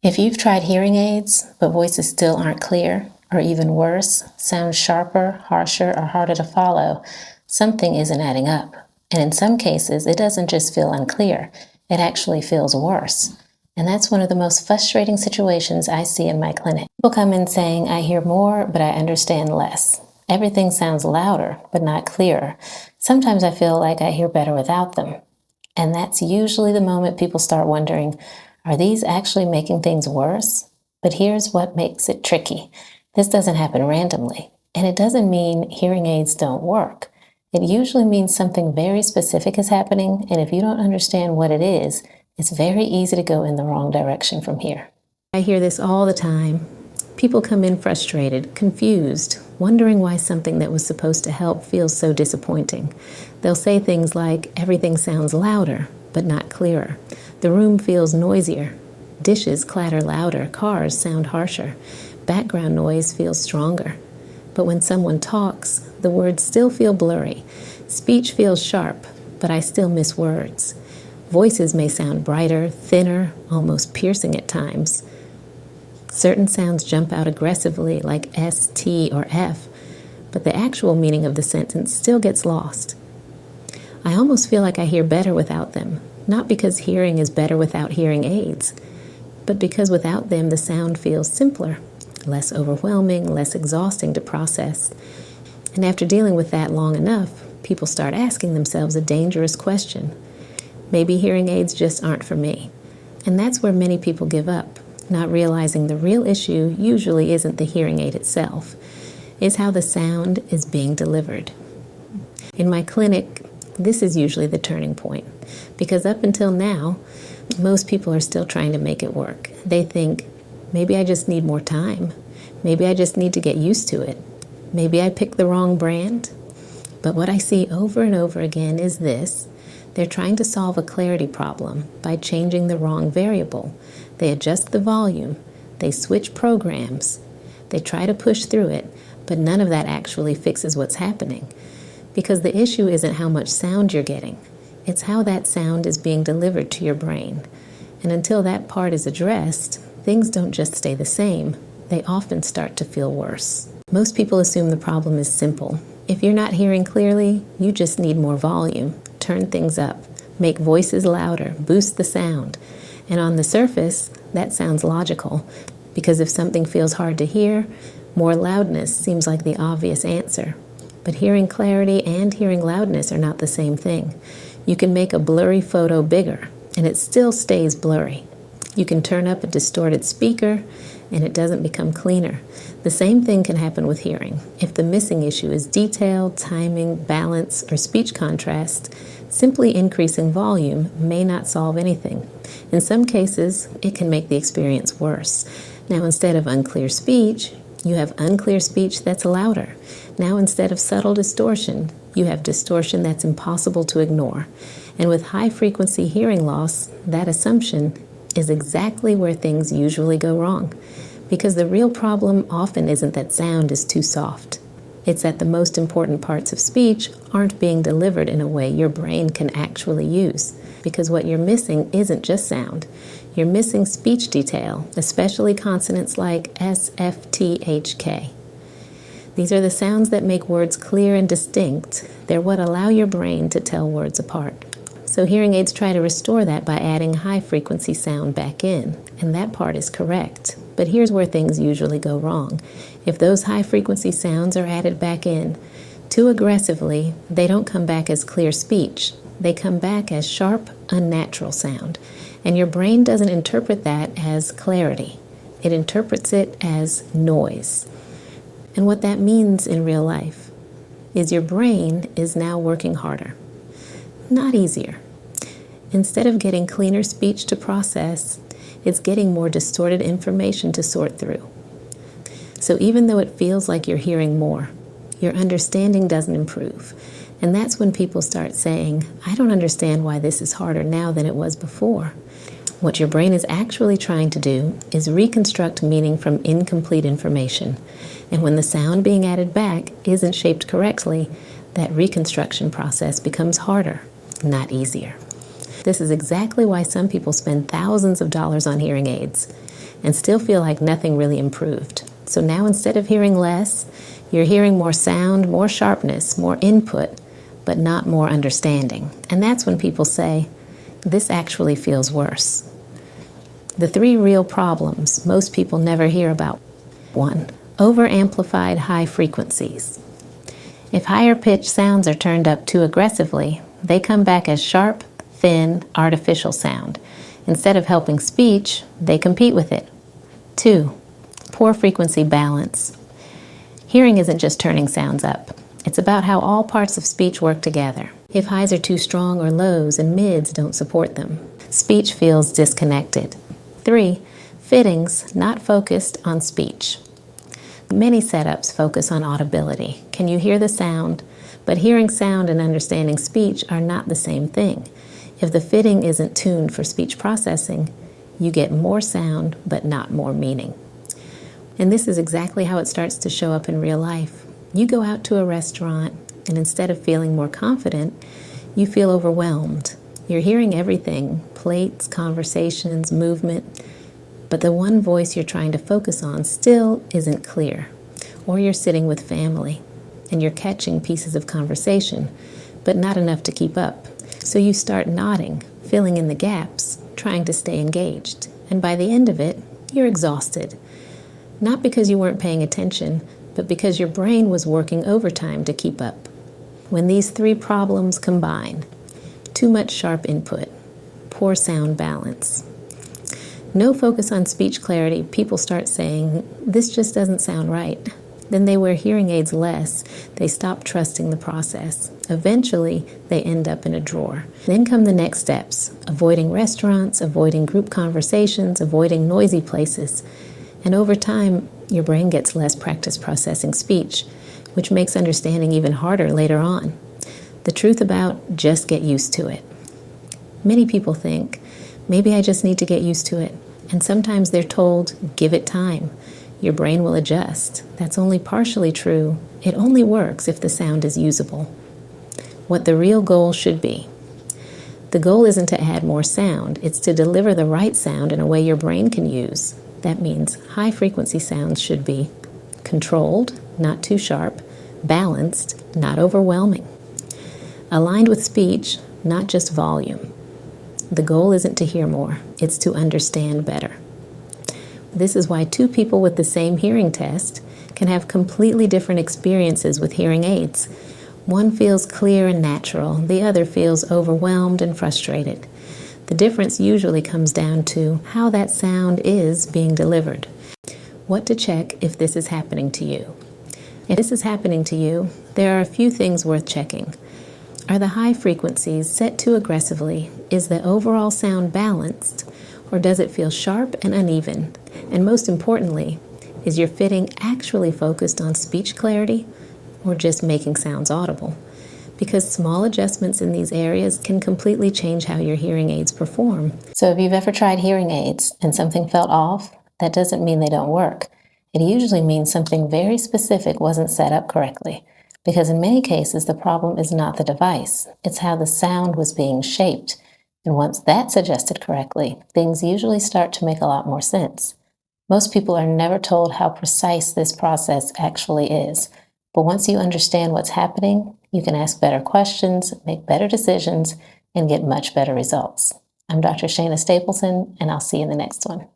If you've tried hearing aids, but voices still aren't clear, or even worse, sound sharper, harsher, or harder to follow, something isn't adding up. And in some cases, it doesn't just feel unclear, it actually feels worse. And that's one of the most frustrating situations I see in my clinic. People come in saying, I hear more, but I understand less. Everything sounds louder, but not clearer. Sometimes I feel like I hear better without them. And that's usually the moment people start wondering, are these actually making things worse? But here's what makes it tricky. This doesn't happen randomly, and it doesn't mean hearing aids don't work. It usually means something very specific is happening, and if you don't understand what it is, it's very easy to go in the wrong direction from here. I hear this all the time. People come in frustrated, confused, wondering why something that was supposed to help feels so disappointing. They'll say things like, everything sounds louder, but not clearer. The room feels noisier. Dishes clatter louder, cars sound harsher. Background noise feels stronger. But when someone talks, the words still feel blurry. Speech feels sharp, but I still miss words. Voices may sound brighter, thinner, almost piercing at times. Certain sounds jump out aggressively, like S, T, or F, but the actual meaning of the sentence still gets lost. I almost feel like I hear better without them, not because hearing is better without hearing aids, but because without them the sound feels simpler, less overwhelming, less exhausting to process. And after dealing with that long enough, people start asking themselves a dangerous question. Maybe hearing aids just aren't for me. And that's where many people give up, not realizing the real issue usually isn't the hearing aid itself. It's how the sound is being delivered. In my clinic, this is usually the turning point, because up until now, most people are still trying to make it work. They think, maybe I just need more time. Maybe I just need to get used to it. Maybe I picked the wrong brand. But what I see over and over again is this. They're trying to solve a clarity problem by changing the wrong variable. They adjust the volume. They switch programs. They try to push through it, but none of that actually fixes what's happening. Because the issue isn't how much sound you're getting. It's how that sound is being delivered to your brain. And until that part is addressed, things don't just stay the same. They often start to feel worse. Most people assume the problem is simple. If you're not hearing clearly, you just need more volume. Turn things up. Make voices louder. Boost the sound. And on the surface, that sounds logical. Because if something feels hard to hear, more loudness seems like the obvious answer. But hearing clarity and hearing loudness are not the same thing. You can make a blurry photo bigger, and it still stays blurry. You can turn up a distorted speaker, and it doesn't become cleaner. The same thing can happen with hearing. If the missing issue is detail, timing, balance, or speech contrast, simply increasing volume may not solve anything. In some cases, it can make the experience worse. Now, instead of unclear speech, you have unclear speech that's louder. Now, instead of subtle distortion, you have distortion that's impossible to ignore. And with high-frequency hearing loss, that assumption is exactly where things usually go wrong. Because the real problem often isn't that sound is too soft. It's that the most important parts of speech aren't being delivered in a way your brain can actually use. Because what you're missing isn't just sound. You're missing speech detail, especially consonants like S, F, T, H, K. These are the sounds that make words clear and distinct. They're what allow your brain to tell words apart. So hearing aids try to restore that by adding high-frequency sound back in, and that part is correct. But here's where things usually go wrong. If those high-frequency sounds are added back in too aggressively, they don't come back as clear speech. They come back as sharp, unnatural sound. And your brain doesn't interpret that as clarity. It interprets it as noise. And what that means in real life is your brain is now working harder, not easier. Instead of getting cleaner speech to process, it's getting more distorted information to sort through. So even though it feels like you're hearing more, your understanding doesn't improve. And that's when people start saying, I don't understand why this is harder now than it was before. What your brain is actually trying to do is reconstruct meaning from incomplete information. And when the sound being added back isn't shaped correctly, that reconstruction process becomes harder, not easier. This is exactly why some people spend thousands of dollars on hearing aids and still feel like nothing really improved. So now instead of hearing less, you're hearing more sound, more sharpness, more input, but not more understanding. And that's when people say, this actually feels worse. The 3 real problems most people never hear about. 1, over-amplified high frequencies. If higher-pitched sounds are turned up too aggressively, they come back as sharp, thin, artificial sound. Instead of helping speech, they compete with it. 2, poor frequency balance. Hearing isn't just turning sounds up. It's about how all parts of speech work together. If highs are too strong or lows and mids don't support them, speech feels disconnected. 3, fittings not focused on speech. Many setups focus on audibility. Can you hear the sound? But hearing sound and understanding speech are not the same thing. If the fitting isn't tuned for speech processing, you get more sound but not more meaning. And this is exactly how it starts to show up in real life. You go out to a restaurant, and instead of feeling more confident, you feel overwhelmed. You're hearing everything, plates, conversations, movement, but the one voice you're trying to focus on still isn't clear. Or you're sitting with family, and you're catching pieces of conversation, but not enough to keep up. So you start nodding, filling in the gaps, trying to stay engaged. And by the end of it, you're exhausted. Not because you weren't paying attention, but because your brain was working overtime to keep up. When these 3 problems combine, too much sharp input, poor sound balance, no focus on speech clarity, people start saying, this just doesn't sound right. Then they wear hearing aids less. They stop trusting the process. Eventually, they end up in a drawer. Then come the next steps, avoiding restaurants, avoiding group conversations, avoiding noisy places. And over time, your brain gets less practice processing speech, which makes understanding even harder later on. The truth about just get used to it. Many people think, maybe I just need to get used to it. And sometimes they're told, give it time. Your brain will adjust. That's only partially true. It only works if the sound is usable. What the real goal should be. The goal isn't to add more sound. It's to deliver the right sound in a way your brain can use. That means high frequency sounds should be controlled, not too sharp, balanced, not overwhelming, aligned with speech, not just volume. The goal isn't to hear more, it's to understand better. This is why 2 people with the same hearing test can have completely different experiences with hearing aids. One feels clear and natural, the other feels overwhelmed and frustrated. The difference usually comes down to how that sound is being delivered. What to check if this is happening to you. If this is happening to you, there are a few things worth checking. Are the high frequencies set too aggressively? Is the overall sound balanced? Or does it feel sharp and uneven? And most importantly, is your fitting actually focused on speech clarity or just making sounds audible? Because small adjustments in these areas can completely change how your hearing aids perform. So if you've ever tried hearing aids and something felt off, that doesn't mean they don't work. It usually means something very specific wasn't set up correctly. Because in many cases, the problem is not the device. It's how the sound was being shaped. And once that's adjusted correctly, things usually start to make a lot more sense. Most people are never told how precise this process actually is. But once you understand what's happening, you can ask better questions, make better decisions, and get much better results. I'm Dr. Shana Stapleton, and I'll see you in the next one.